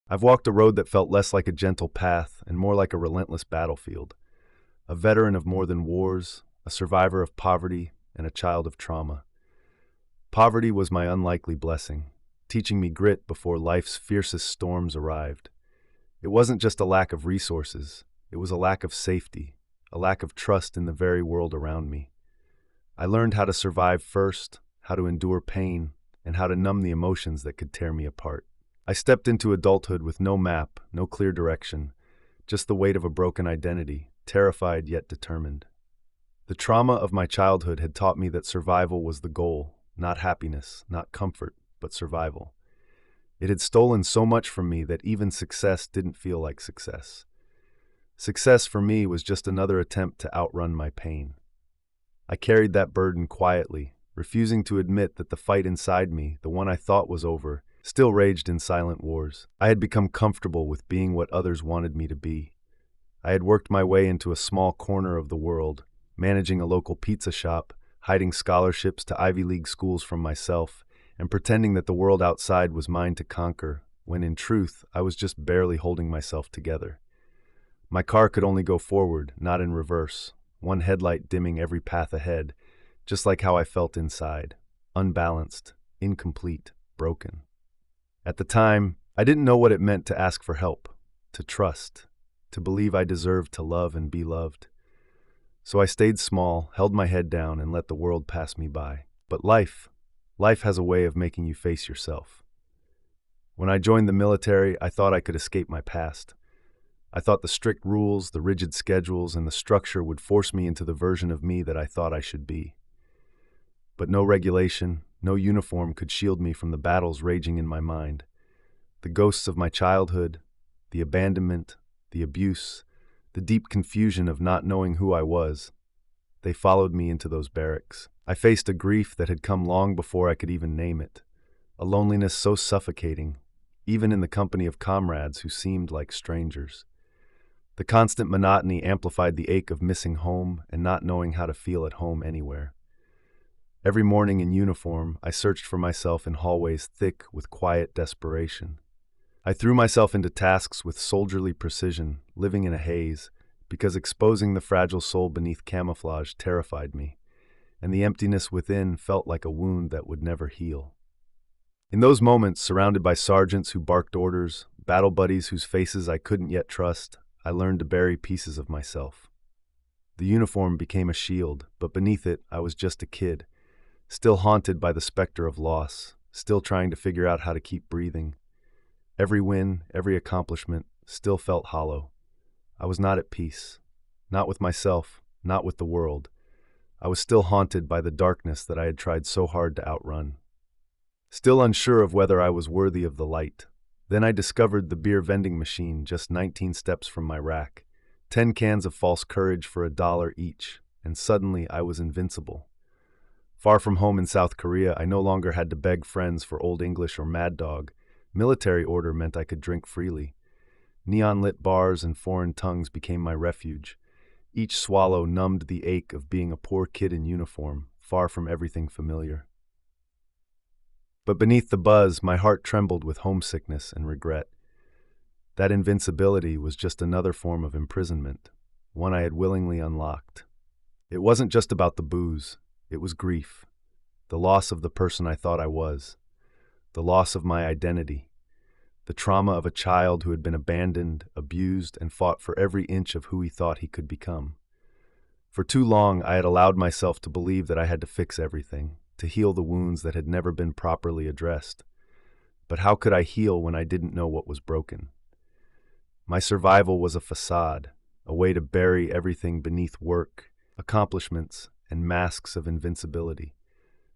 I've walked a road that felt less like a gentle path and more like a relentless battlefield. A veteran of more than wars, a survivor of poverty, and a child of trauma. Poverty was my unlikely blessing, teaching me grit before life's fiercest storms arrived. It wasn't just a lack of resources, it was a lack of safety, a lack of trust in the very world around me. I learned how to survive first, how to endure pain, and how to numb the emotions that could tear me apart. I stepped into adulthood with no map, no clear direction, just the weight of a broken identity, terrified yet determined. The trauma of my childhood had taught me that survival was the goal, not happiness, not comfort, but survival. It had stolen so much from me that even success didn't feel like success. Success for me was just another attempt to outrun my pain. I carried that burden quietly, refusing to admit that the fight inside me, the one I thought was over, still raged in silent wars. I had become comfortable with being what others wanted me to be. I had worked my way into a small corner of the world, managing a local pizza shop, hiding scholarships to Ivy League schools from myself, and pretending that the world outside was mine to conquer, when in truth, I was just barely holding myself together. My car could only go forward, not in reverse, one headlight dimming every path ahead, just like how I felt inside, unbalanced, incomplete, broken. At the time, I didn't know what it meant to ask for help, to trust, to believe I deserved to love and be loved. So I stayed small, held my head down, and let the world pass me by. But life has a way of making you face yourself. When I joined the military, I thought I could escape my past. I thought the strict rules, the rigid schedules, and the structure would force me into the version of me that I thought I should be. But no regulation, no uniform could shield me from the battles raging in my mind. The ghosts of my childhood, the abandonment, the abuse, the deep confusion of not knowing who I was, they followed me into those barracks. I faced a grief that had come long before I could even name it, a loneliness so suffocating, even in the company of comrades who seemed like strangers. The constant monotony amplified the ache of missing home and not knowing how to feel at home anywhere. Every morning in uniform, I searched for myself in hallways thick with quiet desperation. I threw myself into tasks with soldierly precision, living in a haze, because exposing the fragile soul beneath camouflage terrified me, and the emptiness within felt like a wound that would never heal. In those moments, surrounded by sergeants who barked orders, battle buddies whose faces I couldn't yet trust, I learned to bury pieces of myself. The uniform became a shield, but beneath it, I was just a kid, still haunted by the specter of loss, still trying to figure out how to keep breathing. Every win, every accomplishment, still felt hollow. I was not at peace, not with myself, not with the world. I was still haunted by the darkness that I had tried so hard to outrun. Still unsure of whether I was worthy of the light. Then I discovered the beer vending machine just 19 steps from my rack, 10 cans of false courage for $1 each, and suddenly I was invincible. Far from home in South Korea, I no longer had to beg friends for Old English or Mad Dog. Military order meant I could drink freely. Neon-lit bars and foreign tongues became my refuge. Each swallow numbed the ache of being a poor kid in uniform, far from everything familiar. But beneath the buzz, my heart trembled with homesickness and regret. That invincibility was just another form of imprisonment, one I had willingly unlocked. It wasn't just about the booze, it was grief, the loss of the person I thought I was, the loss of my identity, the trauma of a child who had been abandoned, abused, and fought for every inch of who he thought he could become. For too long, I had allowed myself to believe that I had to fix everything, to heal the wounds that had never been properly addressed. But how could I heal when I didn't know what was broken? My survival was a facade, a way to bury everything beneath work, accomplishments, and masks of invincibility.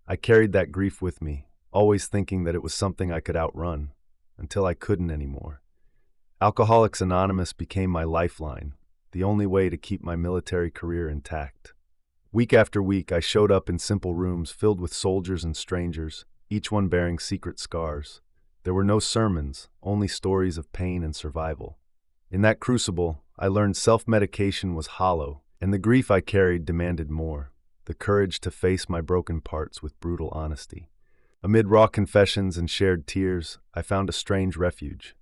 I carried that grief with me, always thinking that it was something I could outrun, until I couldn't anymore. Alcoholics Anonymous became my lifeline, the only way to keep my military career intact. Week after week, I showed up in simple rooms filled with soldiers and strangers, each one bearing secret scars. There were no sermons, only stories of pain and survival. In that crucible, I learned self-medication was hollow, and the grief I carried demanded more, the courage to face my broken parts with brutal honesty. Amid raw confessions and shared tears, I found a strange refuge.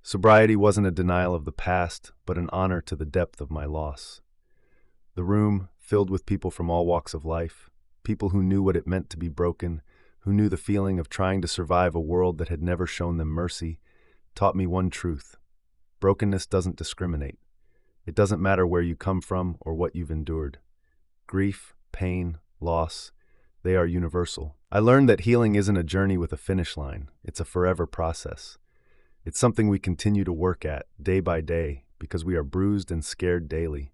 Sobriety wasn't a denial of the past, but an honor to the depth of my loss. The room, filled with people from all walks of life, people who knew what it meant to be broken, who knew the feeling of trying to survive a world that had never shown them mercy, taught me one truth. Brokenness doesn't discriminate. It doesn't matter where you come from or what you've endured. Grief, pain, loss, they are universal. I learned that healing isn't a journey with a finish line. It's a forever process. It's something we continue to work at, day by day, because we are bruised and scared daily.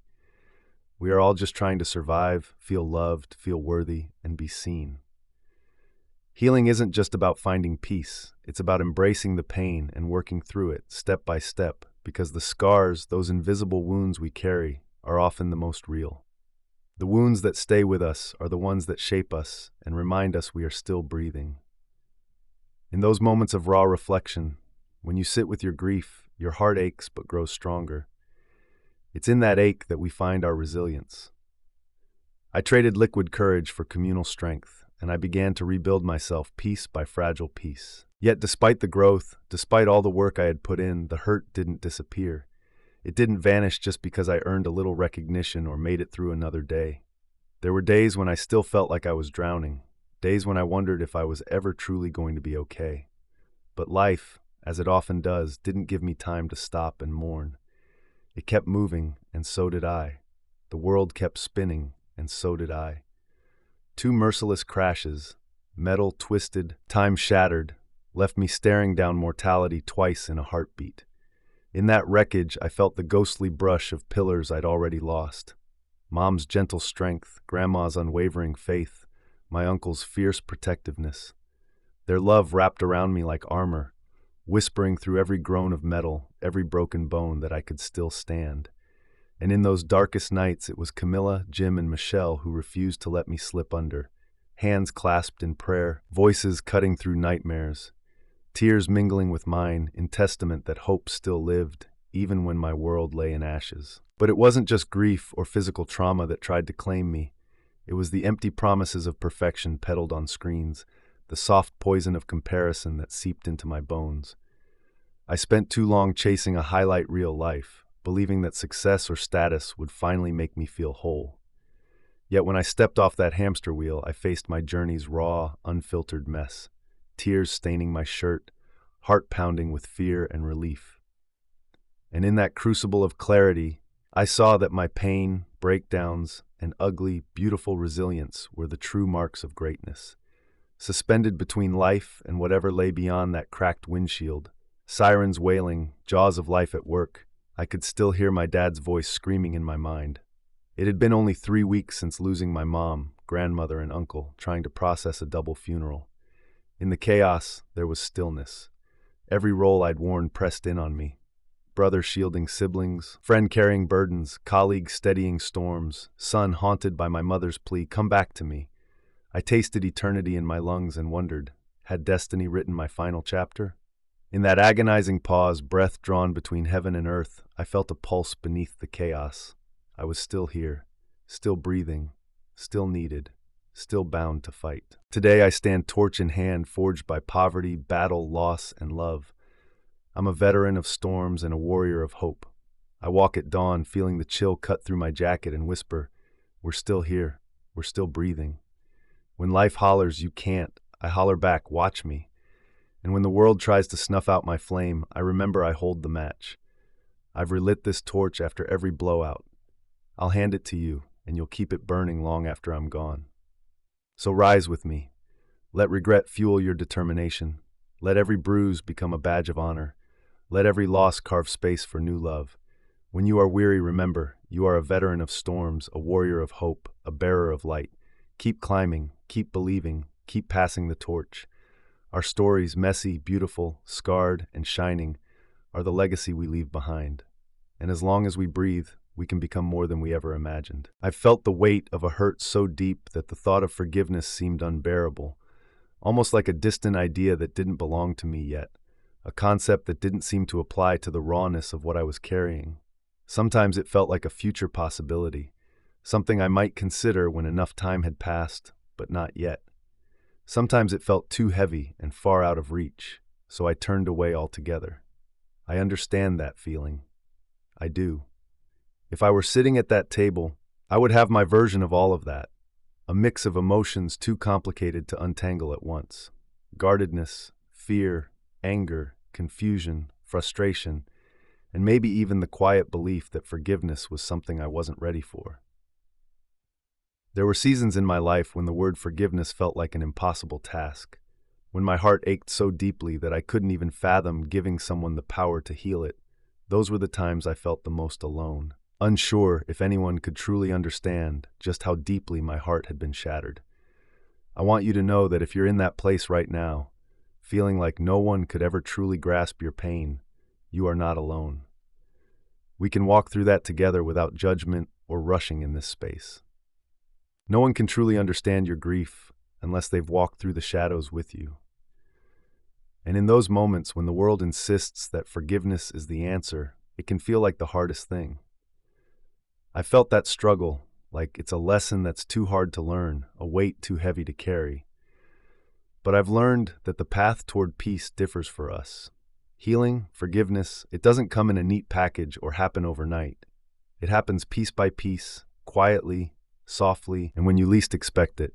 We are all just trying to survive, feel loved, feel worthy, and be seen. Healing isn't just about finding peace. It's about embracing the pain and working through it, step by step, because the scars, those invisible wounds we carry, are often the most real. The wounds that stay with us are the ones that shape us and remind us we are still breathing. In those moments of raw reflection, when you sit with your grief, your heart aches but grows stronger. It's in that ache that we find our resilience. I traded liquid courage for communal strength, and I began to rebuild myself piece by fragile piece. Yet despite the growth, despite all the work I had put in, the hurt didn't disappear. It didn't vanish just because I earned a little recognition or made it through another day. There were days when I still felt like I was drowning, days when I wondered if I was ever truly going to be okay. But life, as it often does, didn't give me time to stop and mourn. It kept moving, and so did I. The world kept spinning, and so did I. Two merciless crashes, metal twisted, time shattered, left me staring down mortality twice in a heartbeat. In that wreckage, I felt the ghostly brush of pillars I'd already lost. Mom's gentle strength, Grandma's unwavering faith, my uncle's fierce protectiveness. Their love wrapped around me like armor, whispering through every groan of metal, every broken bone, that I could still stand. And in those darkest nights, it was Camilla, Jim, and Michelle who refused to let me slip under. Hands clasped in prayer, voices cutting through nightmares, tears mingling with mine in testament that hope still lived, even when my world lay in ashes. But it wasn't just grief or physical trauma that tried to claim me. It was the empty promises of perfection peddled on screens, the soft poison of comparison that seeped into my bones. I spent too long chasing a highlight reel life, believing that success or status would finally make me feel whole. Yet when I stepped off that hamster wheel, I faced my journey's raw, unfiltered mess, tears staining my shirt, heart pounding with fear and relief. And in that crucible of clarity, I saw that my pain, breakdowns, and ugly, beautiful resilience were the true marks of greatness. Suspended between life and whatever lay beyond that cracked windshield, sirens wailing, jaws of life at work, I could still hear my dad's voice screaming in my mind. It had been only 3 weeks since losing my mom, grandmother, and uncle, trying to process a double funeral. In the chaos, there was stillness. Every role I'd worn pressed in on me. Brother shielding siblings, friend carrying burdens, colleague steadying storms, son haunted by my mother's plea, "Come back to me." I tasted eternity in my lungs and wondered, had destiny written my final chapter? In that agonizing pause, breath drawn between heaven and earth, I felt a pulse beneath the chaos. I was still here, still breathing, still needed, still bound to fight. Today I stand torch in hand, forged by poverty, battle, loss, and love. I'm a veteran of storms and a warrior of hope. I walk at dawn, feeling the chill cut through my jacket and whisper, "We're still here, we're still breathing." When life hollers, "You can't," I holler back, "Watch me." And when the world tries to snuff out my flame, I remember I hold the match. I've relit this torch after every blowout. I'll hand it to you, and you'll keep it burning long after I'm gone. So rise with me. Let regret fuel your determination. Let every bruise become a badge of honor. Let every loss carve space for new love. When you are weary, remember, you are a veteran of storms, a warrior of hope, a bearer of light. Keep climbing, keep believing, keep passing the torch. Our stories, messy, beautiful, scarred, and shining, are the legacy we leave behind. And as long as we breathe, we can become more than we ever imagined. I've felt the weight of a hurt so deep that the thought of forgiveness seemed unbearable, almost like a distant idea that didn't belong to me yet, a concept that didn't seem to apply to the rawness of what I was carrying. Sometimes it felt like a future possibility, something I might consider when enough time had passed, but not yet. Sometimes it felt too heavy and far out of reach, so I turned away altogether. I understand that feeling. I do. If I were sitting at that table, I would have my version of all of that, a mix of emotions too complicated to untangle at once. Guardedness, fear, anger, confusion, frustration, and maybe even the quiet belief that forgiveness was something I wasn't ready for. There were seasons in my life when the word forgiveness felt like an impossible task, when my heart ached so deeply that I couldn't even fathom giving someone the power to heal it. Those were the times I felt the most alone, unsure if anyone could truly understand just how deeply my heart had been shattered. I want you to know that if you're in that place right now, feeling like no one could ever truly grasp your pain, you are not alone. We can walk through that together without judgment or rushing in this space. No one can truly understand your grief unless they've walked through the shadows with you. And in those moments when the world insists that forgiveness is the answer, it can feel like the hardest thing. I felt that struggle, like it's a lesson that's too hard to learn, a weight too heavy to carry. But I've learned that the path toward peace differs for us. Healing, forgiveness, it doesn't come in a neat package or happen overnight. It happens piece by piece, quietly, softly, and when you least expect it.